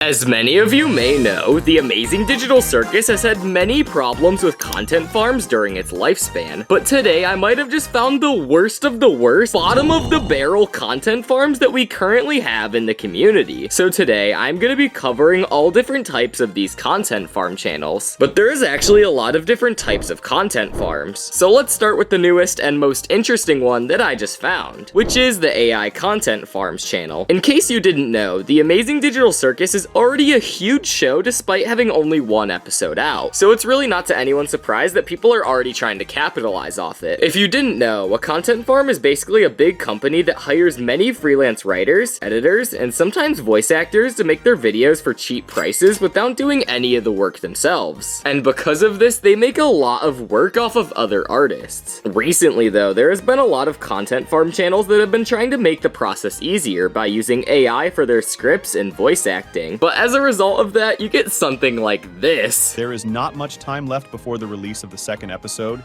As many of you may know, the amazing digital circus has had many problems with content farms during its lifespan, but today I might have just found the worst of the worst, bottom of the barrel content farms that we currently have in the community. So today I'm gonna be covering all different types of these content farm channels, but there is actually a lot of different types of content farms. So let's start with the newest and most interesting one that I just found, which is the AI content farms channel. In case you didn't know, the amazing digital circus is already a huge show despite having only one episode out, so it's really not to anyone's surprise that people are already trying to capitalize off it. If you didn't know, a content farm is basically a big company that hires many freelance writers, editors, and sometimes voice actors to make their videos for cheap prices without doing any of the work themselves. And because of this, they make a lot of work off of other artists. Recently though, there has been a lot of content farm channels that have been trying to make the process easier by using AI for their scripts and voice acting. But as a result of that, you get something like this. There is not much time left before the release of the second episode,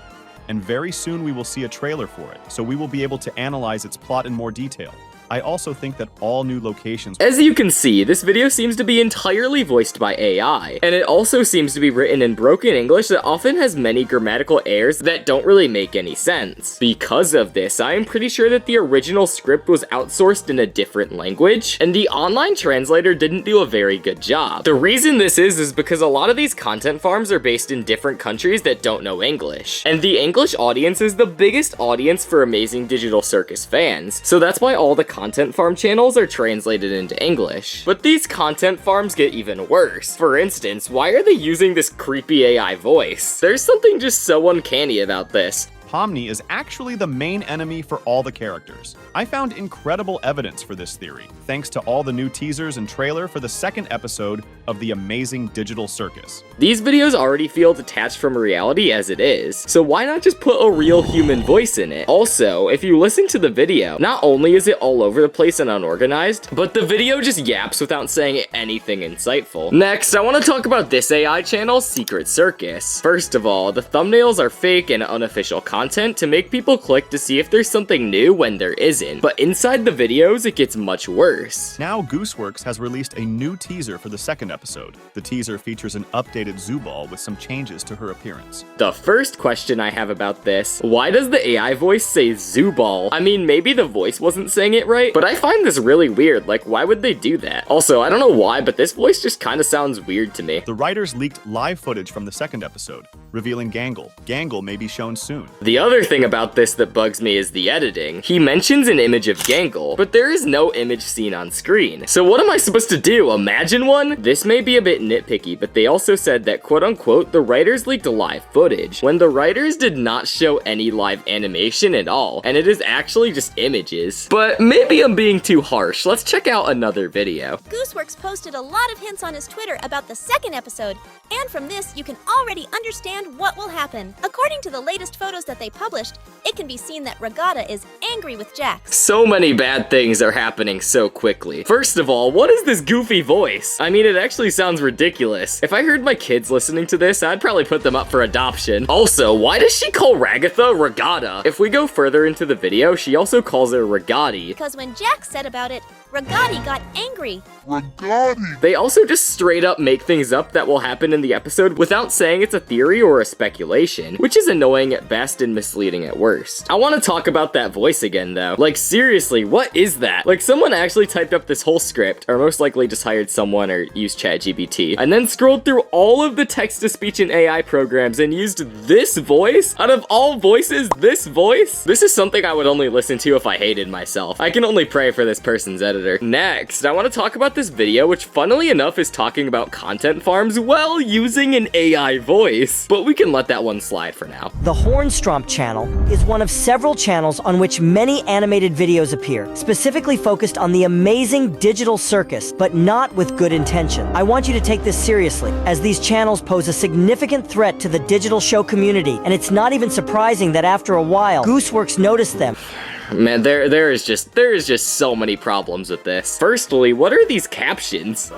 and very soon we will see a trailer for it, so we will be able to analyze its plot in more detail. I also think that all new locations... As you can see, this video seems to be entirely voiced by AI, and it also seems to be written in broken English that often has many grammatical errors that don't really make any sense. Because of this, I am pretty sure that the original script was outsourced in a different language, and the online translator didn't do a very good job. The reason this is because a lot of these content farms are based in different countries that don't know English, and the English audience is the biggest audience for Amazing Digital Circus fans, so that's why all the content farm channels are translated into English. But these content farms get even worse. For instance, why are they using this creepy AI voice? There's something just so uncanny about this. Pomni is actually the main enemy for all the characters. I found incredible evidence for this theory, thanks to all the new teasers and trailer for the second episode of the Amazing Digital Circus. These videos already feel detached from reality as it is, so why not just put a real human voice in it? Also, if you listen to the video, not only is it all over the place and unorganized, but the video just yaps without saying anything insightful. Next, I want to talk about this AI channel, Secret Circus. First of all, the thumbnails are fake and unofficial content to make people click to see if there's something new when there isn't, but inside the videos, it gets much worse. Now Gooseworks has released a new teaser for the second episode. The teaser features an updated Zubal with some changes to her appearance. The first question I have about this, why does the AI voice say Zubal? I mean, maybe the voice wasn't saying it right, but I find this really weird, like why would they do that? Also, I don't know why, but this voice just kinda sounds weird to me. The writers leaked live footage from the second episode, revealing Gangle. Gangle may be shown soon. The other thing about this that bugs me is the editing. He mentions an image of Gangle, but there is no image seen on screen. So what am I supposed to do? Imagine one? This may be a bit nitpicky, but they also said that quote-unquote the writers leaked live footage, when the writers did not show any live animation at all, and it is actually just images. But maybe I'm being too harsh. Let's check out another video. Gooseworks posted a lot of hints on his Twitter about the second episode, and from this you can already understand what will happen. According to the latest photos that they published, it can be seen that Regatta is angry with Jax. So many bad things are happening so quickly. First of all, what is this goofy voice? I mean, it actually sounds ridiculous. If I heard my kids listening to this, I'd probably put them up for adoption. Also, why does she call Ragatha Regatta? If we go further into the video, she also calls her Regatti. Because when Jax said about it, Regatti got angry. Regatti! They also just straight up make things up that will happen in the episode without saying it's a theory or a speculation, which is annoying at best and misleading at worst. I want to talk about that voice again though. Like seriously, what is that? Like someone actually typed up this whole script, or most likely just hired someone or used ChatGPT, and then scrolled through all of the text-to-speech and AI programs and used this voice? Out of all voices, this voice? This is something I would only listen to if I hated myself. I can only pray for this person's editor. Next, I want to talk about this video, which funnily enough is talking about content farms while using an AI voice, but we can let that one slide for now. The Hornstromp channel is one of several channels on which many animated videos appear, specifically focused on the amazing digital circus, but not with good intention. I want you to take this seriously, as these channels pose a significant threat to the digital show community, and it's not even surprising that after a while, Gooseworks noticed them. Man, there is just so many problems with this. Firstly, what are these captions?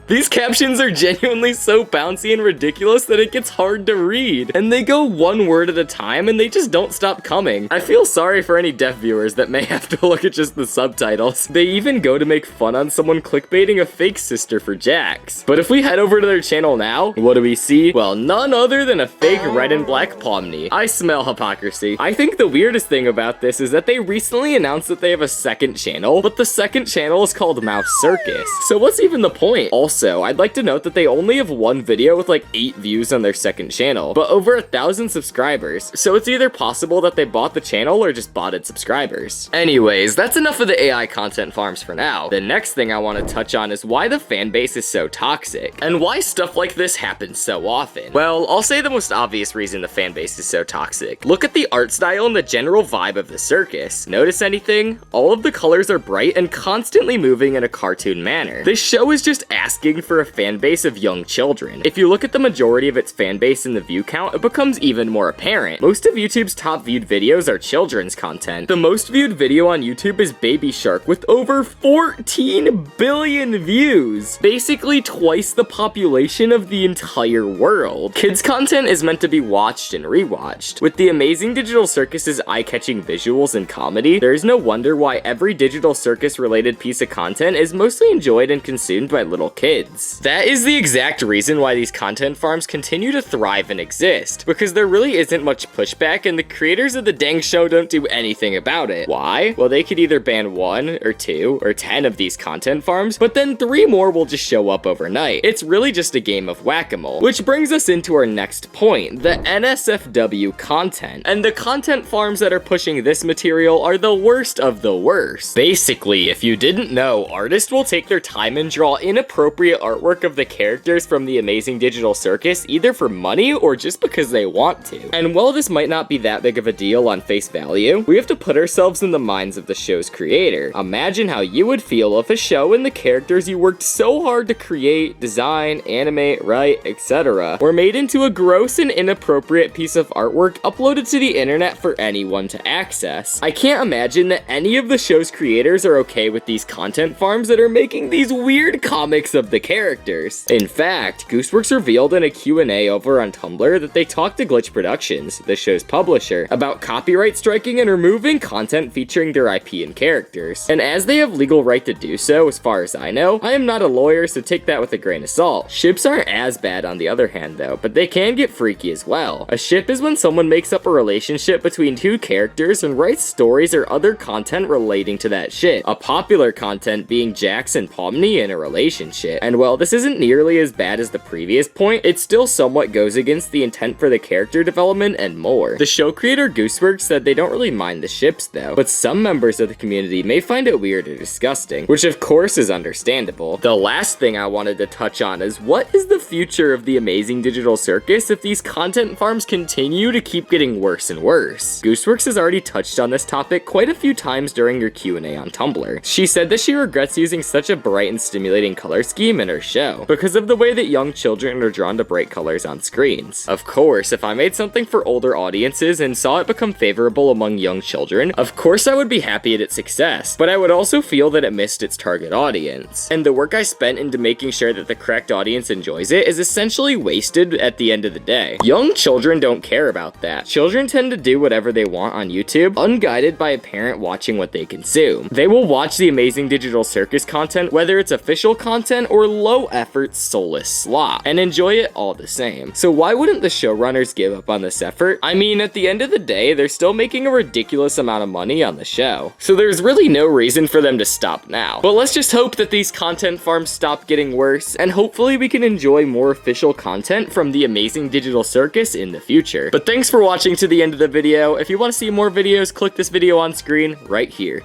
These captions are genuinely so bouncy and ridiculous that it gets hard to read. And they go one word at a time and they just don't stop coming. I feel sorry for any deaf viewers that may have to look at just the subtitles. They even go to make fun on someone clickbaiting a fake sister for Jax. But if we head over to their channel now, what do we see? Well, none other than a fake red and black Pomni. I smell hypocrisy. I think the weirdest thing about this is that they recently announced that they have a second channel, but the second channel is called Mouse Circus. So what's even the point? Also, I'd like to note that they only have one video with like 8 views on their second channel, but over 1,000 subscribers. So it's either possible that they bought the channel or just botted subscribers. Anyways, that's enough of the AI content farms for now. The next thing I want to touch on is why the fan base is so toxic, and why stuff like this happens so often. Well, I'll say the most obvious reason the fan base is so toxic. Look at the art style and the general vibe of the circus. Notice anything? All of the colors are bright and constantly moving in a cartoon manner. This show is just asking for a fan base of young children. If you look at the majority of its fan base and the view count, it becomes even more apparent. Most of YouTube's top viewed videos are children's content. The most viewed video on YouTube is Baby Shark with over 14 billion views. Basically twice the population of the entire world. Kids content is meant to be watched and rewatched. With the Amazing Digital Circus's eye-catching visuals and comedy, there is no wonder why every digital circus related piece of content is mostly enjoyed and consumed by little kids. That is the exact reason why these content farms continue to thrive and exist, because there really isn't much pushback and the creators of the dang show don't do anything about it. Why? Well, they could either ban 1 or 2 or 10 of these content farms, but then 3 more will just show up overnight. It's really just a game of whack-a-mole. Which brings us into our next point, the NSFW content. And the content farms that are pushing this material are the worst of the worst. Basically, if you didn't know, artists will take their time and draw inappropriate artwork of the characters from the Amazing Digital Circus either for money or just because they want to. And while this might not be that big of a deal on face value, we have to put ourselves in the minds of the show's creator. Imagine how you would feel if a show and the characters you worked so hard to create, design, animate, write, etc. were made into a gross and inappropriate piece of artwork uploaded to the internet for anyone to access. I can't imagine that any of the show's creators are okay with these content farms that are making these weird comics of the characters. In fact, Gooseworks revealed in a Q&A over on Tumblr that they talked to Glitch Productions, the show's publisher, about copyright striking and removing content featuring their IP and characters. And as they have legal right to do so, as far as I know, I am not a lawyer, so take that with a grain of salt. Ships aren't as bad on the other hand though, but they can get freaky as well. A ship is when someone makes up a relationship between 2 characters and writes stories or other content relating to that ship. A popular content being Jax and Pomni in a relationship. And while this isn't nearly as bad as the previous point, it still somewhat goes against the intent for the character development and more. The show creator Gooseworks said they don't really mind the ships though, but some members of the community may find it weird or disgusting, which of course is understandable. The last thing I wanted to touch on is what is the future of the Amazing Digital Circus if these content farms continue to keep getting worse and worse? Gooseworks has already touched on this topic quite a few times during her Q&A on Tumblr. She said that she regrets using such a bright and stimulating color scheme in her show because of the way that young children are drawn to bright colors on screens. Of course, if I made something for older audiences and saw it become favorable among young children, of course I would be happy at its success, but I would also feel that it missed its target audience. And the work I spent into making sure that the correct audience enjoys it is essentially wasted at the end of the day. Young children don't care about that. Children tend to do whatever they want on YouTube, unguided by a parent watching what they consume. They will watch the Amazing Digital Circus content, whether it's official content or low-effort, soulless slop, and enjoy it all the same. So why wouldn't the showrunners give up on this effort? I mean, at the end of the day, they're still making a ridiculous amount of money on the show, so there's really no reason for them to stop now. But let's just hope that these content farms stop getting worse, and hopefully we can enjoy more official content from the Amazing Digital Circus in the future. But thanks for watching to the end of the video. If you want to see more videos, click this video on screen right here.